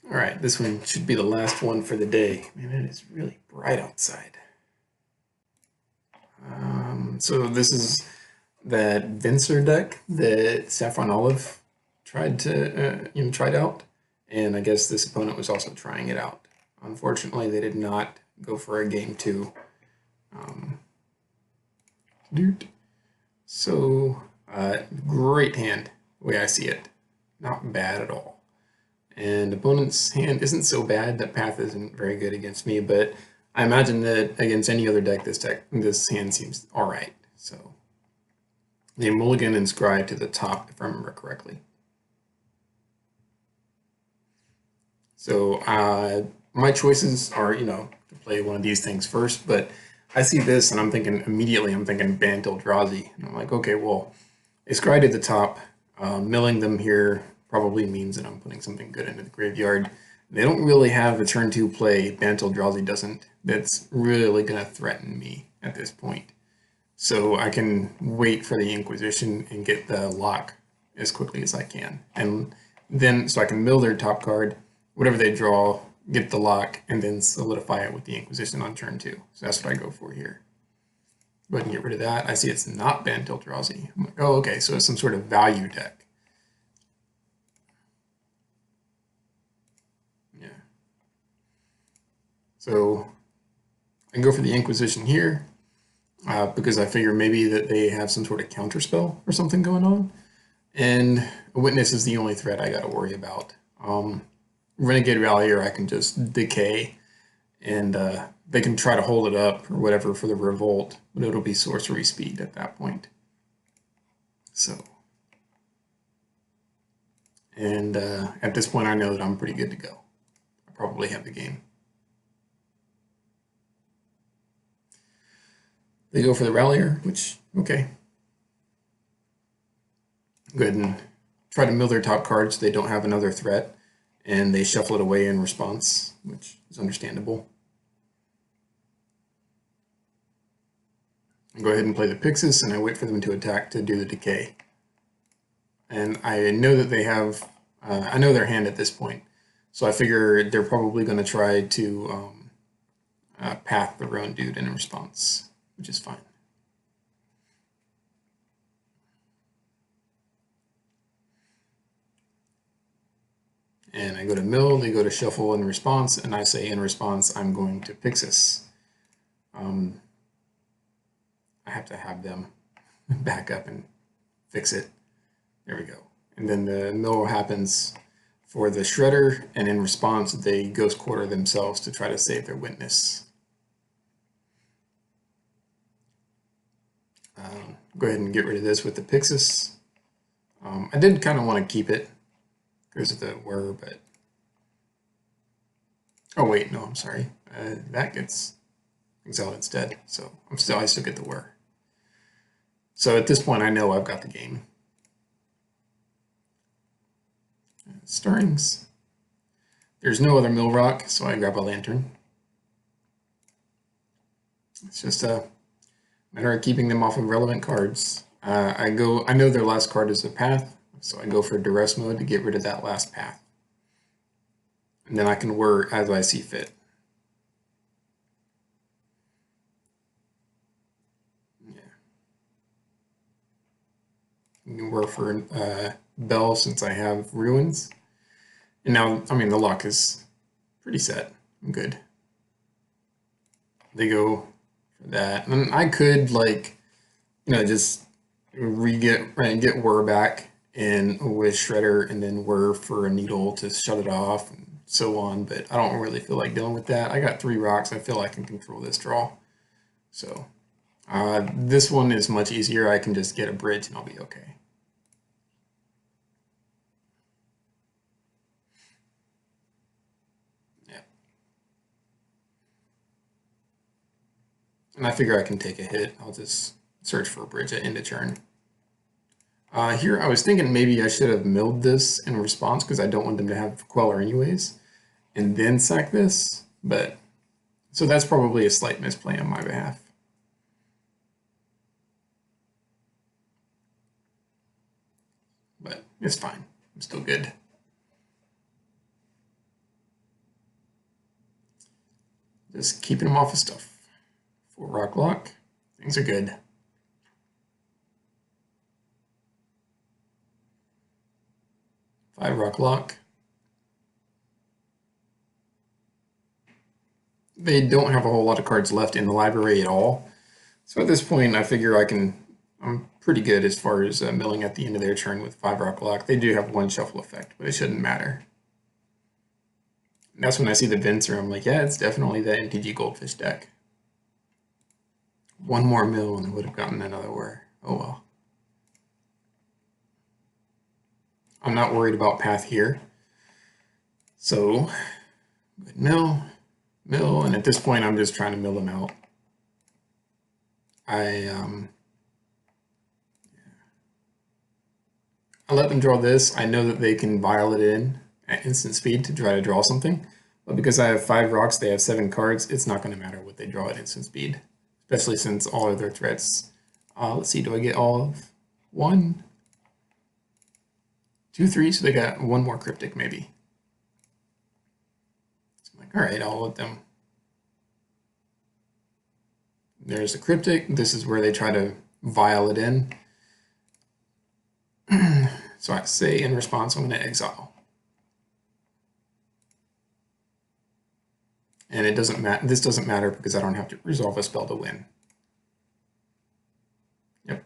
All right, this one should be the last one for the day. Man, it is really bright outside. So this is that Venser deck that SaffronOlive tried out, and I guess this opponent was also trying it out. Unfortunately, they did not go for a game two. So great hand, the way I see it. Not bad at all. And opponent's hand isn't so bad. That path isn't very good against me, but I imagine that against any other deck, this hand seems all right. So they mulligan and scry to the top, if I remember correctly. So my choices are, to play one of these things first, but I see this and I'm thinking Bant Eldrazi. And I'm like, okay, well, they scry to the top. Milling them here probably means that I'm putting something good into the graveyard. They don't really have a turn 2 play. Bant Eldrazi doesn't. That's really going to threaten me at this point. So I can wait for the Inquisition and get the lock as quickly as I can. And then, so I can mill their top card, whatever they draw, get the lock, and then solidify it with the Inquisition on turn 2. So that's what I go for here. Go ahead and get rid of that. I see it's not Bant Eldrazi. I'm like, oh, okay, so it's some sort of value deck. Yeah. So I go for the Inquisition here because I figure maybe that they have some sort of counterspell or something going on. And a Witness is the only threat I got to worry about. Renegade Rallier, I can just decay, and they can try to hold it up or whatever for the Revolt, but it'll be sorcery speed at that point. So, and at this point, I know that I'm pretty good to go. I probably have the game. They go for the Rallier, which, okay. Go ahead and try to mill their top cards so they don't have another threat, and they shuffle it away in response, which is understandable. I go ahead and play the Pixis, and I wait for them to attack to do the decay. And I know that they have, I know their hand at this point, so I figure they're probably going to try to path their own dude in response, which is fine. And I go to mill, they go to shuffle in response, and I say in response, I'm going to Pixis. I have to have them back up and fix it. There we go. And then the mill happens for the Shredder, and in response, they Ghost Quarter themselves to try to save their Witness. Go ahead and get rid of this with the Pixis. I did kind of want to keep it because of the whir, but... Oh wait, no, I'm sorry. That gets exiled instead, so I still get the whir. So at this point, I know I've got the game. Stirrings. There's no other mill rock, so I grab a lantern. It's just a matter of keeping them off of relevant cards. I know their last card is a path, so I go for duress mode to get rid of that last path. And then I can whir as I see fit. Yeah. I can whir for Bell since I have Ruins. And now, I mean, the luck is pretty set. I'm good. They go for that. And I could, like, just get whir back and with Shredder and then whir for a needle to shut it off and so on, but I don't really feel like dealing with that. I got 3 rocks. I feel I can control this draw. So this one is much easier. I can just get a bridge and I'll be okay. Yeah. And I figure I can take a hit. I'll just search for a bridge at end of turn. Here, I was thinking maybe I should have milled this in response because I don't want them to have Queller anyways, and then sack this, but so that's probably a slight misplay on my behalf. But it's fine. I'm still good. Just keeping them off of stuff. 4 rock lock. Things are good. Five rock lock. They don't have a whole lot of cards left in the library at all. So at this point, I figure I'm pretty good as far as milling at the end of their turn with 5 rock lock. They do have 1 shuffle effect, but it shouldn't matter. And that's when I see the Venser, I'm like, yeah, it's definitely the MTGGoldfish deck. 1 more mill and I would have gotten another whir. Oh well. I'm not worried about path here. So, good mill, and at this point I'm just trying to mill them out. I let them draw this. I know that they can vial it in at instant speed to try to draw something, but because I have 5 rocks, they have 7 cards, it's not going to matter what they draw at instant speed, especially since all of their threats. Let's see, do I get all of 1, 2, 3? So they got 1 more cryptic maybe. So I'm like, all right, I'll let them. There's the cryptic. This is where they try to vial it in. So I say in response, I'm going to exile. And it doesn't matter. This doesn't matter because I don't have to resolve a spell to win. Yep.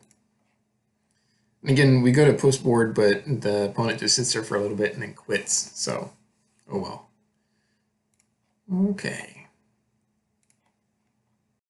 And again, we go to postboard, but the opponent just sits there for a little bit and then quits. So, oh well. Okay.